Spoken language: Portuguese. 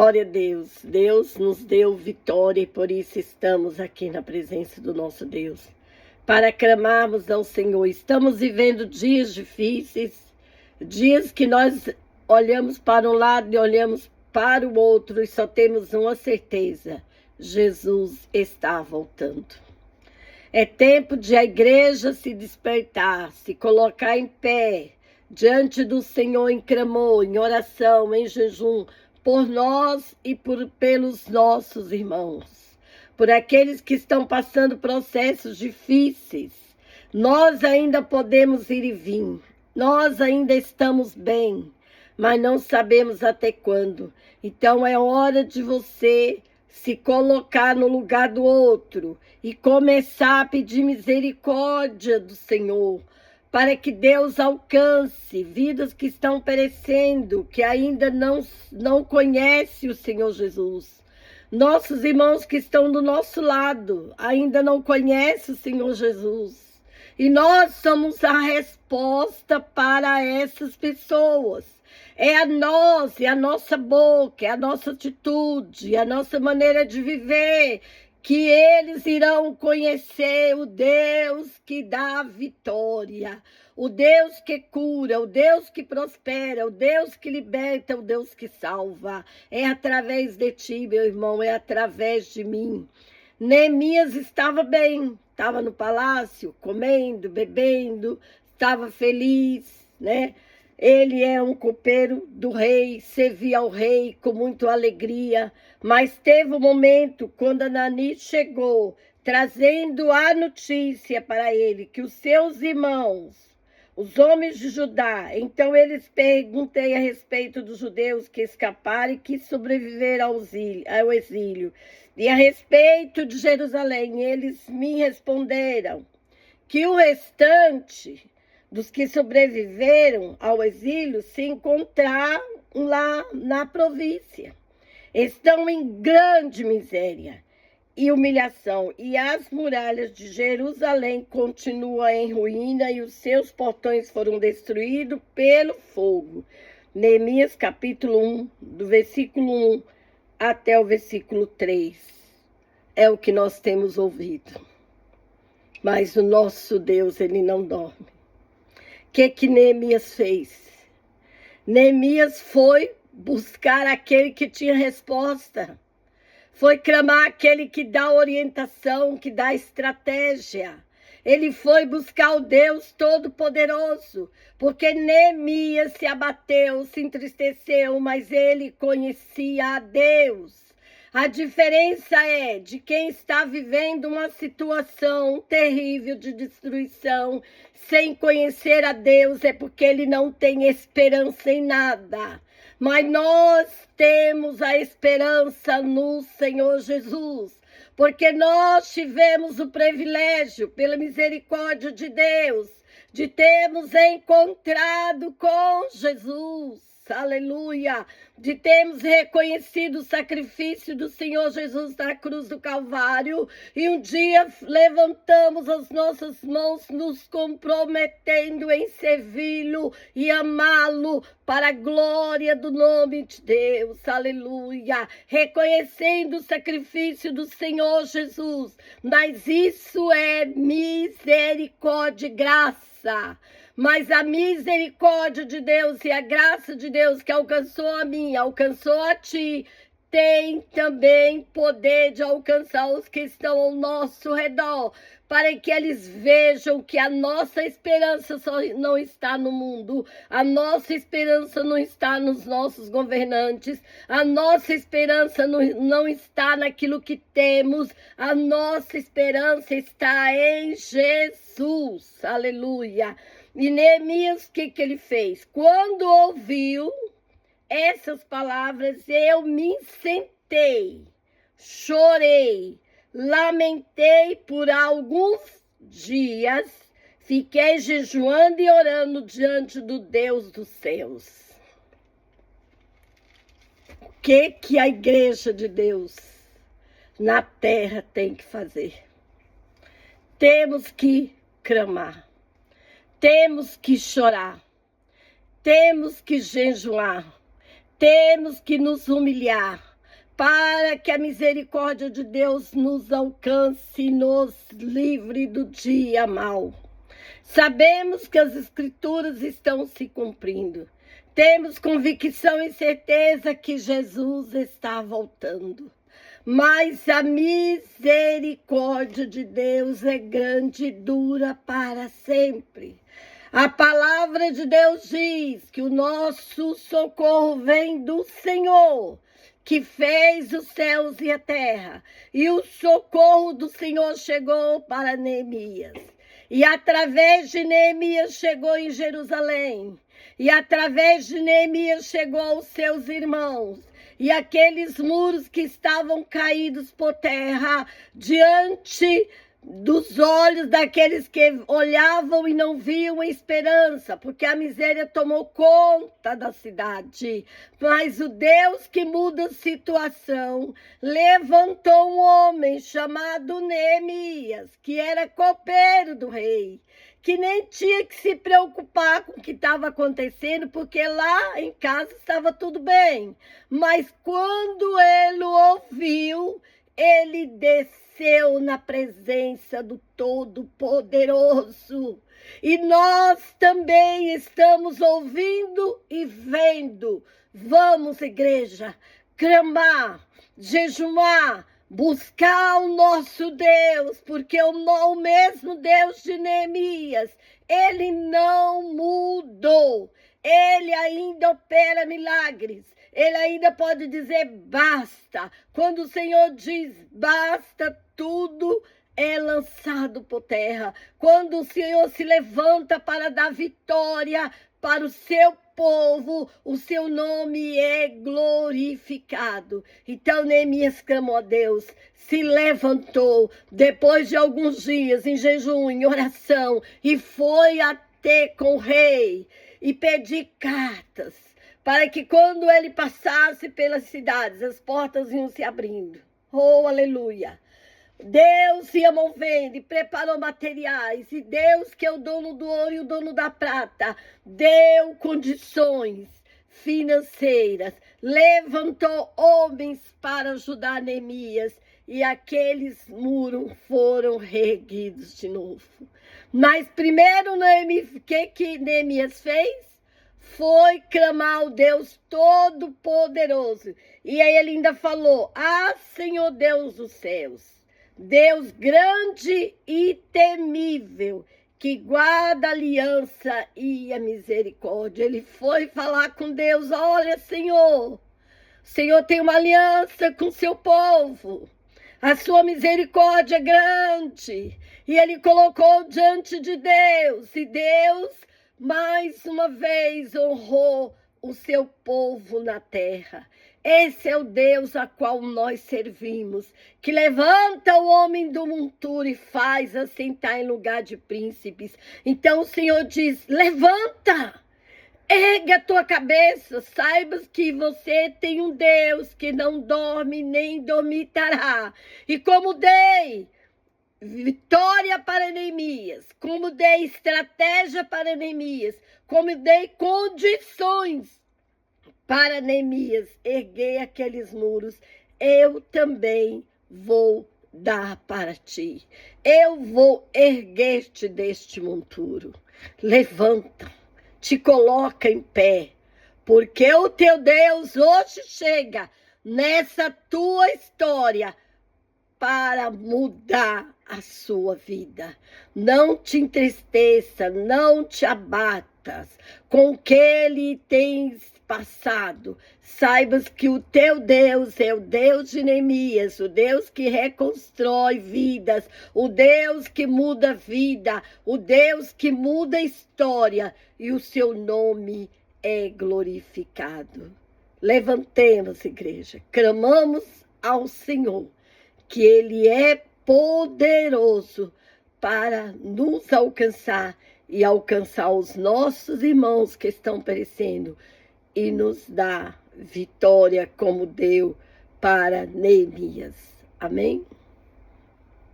Glória a Deus. Deus nos deu vitória e por isso estamos aqui na presença do nosso Deus. Para clamarmos ao Senhor. Estamos vivendo dias difíceis, dias que nós olhamos para um lado e olhamos para o outro e só temos uma certeza: Jesus está voltando. É tempo de a igreja se despertar, se colocar em pé diante do Senhor em clamor, em oração, em jejum, por nós e pelos nossos irmãos, por aqueles que estão passando processos difíceis. Nós ainda podemos ir e vir, nós ainda estamos bem, mas não sabemos até quando. Então é hora de você se colocar no lugar do outro e começar a pedir misericórdia do Senhor, para que Deus alcance vidas que estão perecendo, que ainda não conhecem o Senhor Jesus. Nossos irmãos que estão do nosso lado ainda não conhecem o Senhor Jesus. E nós somos a resposta para essas pessoas. É a nós, é a nossa boca, é a nossa atitude, é a nossa maneira de viver, que eles irão conhecer o Deus que dá vitória, o Deus que cura, o Deus que prospera, o Deus que liberta, o Deus que salva. É através de ti, meu irmão, é através de mim. Neemias estava bem, estava no palácio, comendo, bebendo, estava feliz, né? Ele é um copeiro do rei, servia ao rei com muita alegria, mas teve um momento quando Anani chegou, trazendo a notícia para ele que os seus irmãos, os homens de Judá, então eles perguntam a respeito dos judeus que escaparam e que sobreviveram ao exílio. E a respeito de Jerusalém, eles me responderam que o restante dos que sobreviveram ao exílio se encontram lá na província. Estão em grande miséria e humilhação, e as muralhas de Jerusalém continuam em ruína e os seus portões foram destruídos pelo fogo. Neemias capítulo 1, do versículo 1 até o versículo 3. É o que nós temos ouvido. Mas o nosso Deus, ele não dorme. O que Neemias fez? Neemias foi buscar aquele que tinha resposta. Foi clamar aquele que dá orientação, que dá estratégia. Ele foi buscar o Deus Todo-Poderoso, porque Neemias se abateu, se entristeceu, mas ele conhecia a Deus. A diferença é de quem está vivendo uma situação terrível de destruição, sem conhecer a Deus, é porque ele não tem esperança em nada. Mas nós temos a esperança no Senhor Jesus, porque nós tivemos o privilégio, pela misericórdia de Deus, de termos encontrado com Jesus. Aleluia, de termos reconhecido o sacrifício do Senhor Jesus na cruz do Calvário, e um dia levantamos as nossas mãos nos comprometendo em servi-lo e amá-lo para a glória do nome de Deus. Aleluia, reconhecendo o sacrifício do Senhor Jesus, mas isso é misericórdia e graça. Mas a misericórdia de Deus e a graça de Deus que alcançou a mim, alcançou a ti, tem também poder de alcançar os que estão ao nosso redor, para que eles vejam que a nossa esperança só não está no mundo, a nossa esperança não está nos nossos governantes, a nossa esperança não está naquilo que temos, a nossa esperança está em Jesus. Aleluia. E Neemias, o que ele fez? Quando ouviu essas palavras, eu me sentei, chorei, lamentei por alguns dias, fiquei jejuando e orando diante do Deus dos céus. O que a igreja de Deus na terra tem que fazer? Temos que clamar. Temos que chorar, temos que jejuar, temos que nos humilhar, para que a misericórdia de Deus nos alcance e nos livre do dia mau. Sabemos que as Escrituras estão se cumprindo. Temos convicção e certeza que Jesus está voltando. Mas a misericórdia de Deus é grande e dura para sempre. A palavra de Deus diz que o nosso socorro vem do Senhor, que fez os céus e a terra. E o socorro do Senhor chegou para Neemias. E através de Neemias chegou em Jerusalém. E através de Neemias chegou aos seus irmãos. E aqueles muros que estavam caídos por terra diante dos olhos daqueles que olhavam e não viam a esperança, porque a miséria tomou conta da cidade. Mas o Deus que muda a situação levantou um homem chamado Neemias, que era copeiro do rei, que nem tinha que se preocupar com o que estava acontecendo, porque lá em casa estava tudo bem. Mas quando ele ouviu, ele desceu na presença do Todo-Poderoso. E nós também estamos ouvindo e vendo. Vamos, igreja, clamar, jejuar, buscar o nosso Deus, porque o mesmo Deus de Neemias, ele não mudou. Ele ainda opera milagres. Ele ainda pode dizer basta. Quando o Senhor diz basta, tudo é lançado por terra. Quando o Senhor se levanta para dar vitória para o seu povo, o seu nome é glorificado. Então Neemias clamou a Deus, se levantou depois de alguns dias em jejum, em oração, e foi até com o rei e pedir cartas, para que quando ele passasse pelas cidades, as portas iam se abrindo. Oh, aleluia! Deus ia movendo e preparou materiais. E Deus, que é o dono do ouro e o dono da prata, deu condições financeiras. Levantou homens para ajudar Neemias. E aqueles muros foram reerguidos de novo. Mas primeiro, o que Neemias fez? Foi clamar ao Deus Todo-Poderoso. E aí ele ainda falou, Senhor Deus dos céus, Deus grande e temível, que guarda a aliança e a misericórdia. Ele foi falar com Deus, olha, Senhor, o Senhor tem uma aliança com o seu povo. A sua misericórdia é grande. E ele colocou diante de Deus. E Deus, mais uma vez, honrou o seu povo na terra. Esse é o Deus a qual nós servimos, que levanta o homem do monturo e faz assentar em lugar de príncipes. Então o Senhor diz, levanta, ergue a tua cabeça, saibas que você tem um Deus que não dorme nem dormitará. E como dei vitória para Neemias, como dei estratégia para Neemias, como dei condições para Neemias erguer aqueles muros, eu também vou dar para ti. Eu vou erguer-te deste monturo. Levanta, te coloca em pé, porque o teu Deus hoje chega nessa tua história para mudar a sua vida. Não te entristeça, não te abatas com o que ele tem passado. Saibas que o teu Deus é o Deus de Neemias, o Deus que reconstrói vidas, o Deus que muda a vida, o Deus que muda a história, e o seu nome é glorificado. Levantemos, igreja, clamamos ao Senhor, que Ele é poderoso para nos alcançar e alcançar os nossos irmãos que estão perecendo e nos dar vitória como deu para Neemias. Amém?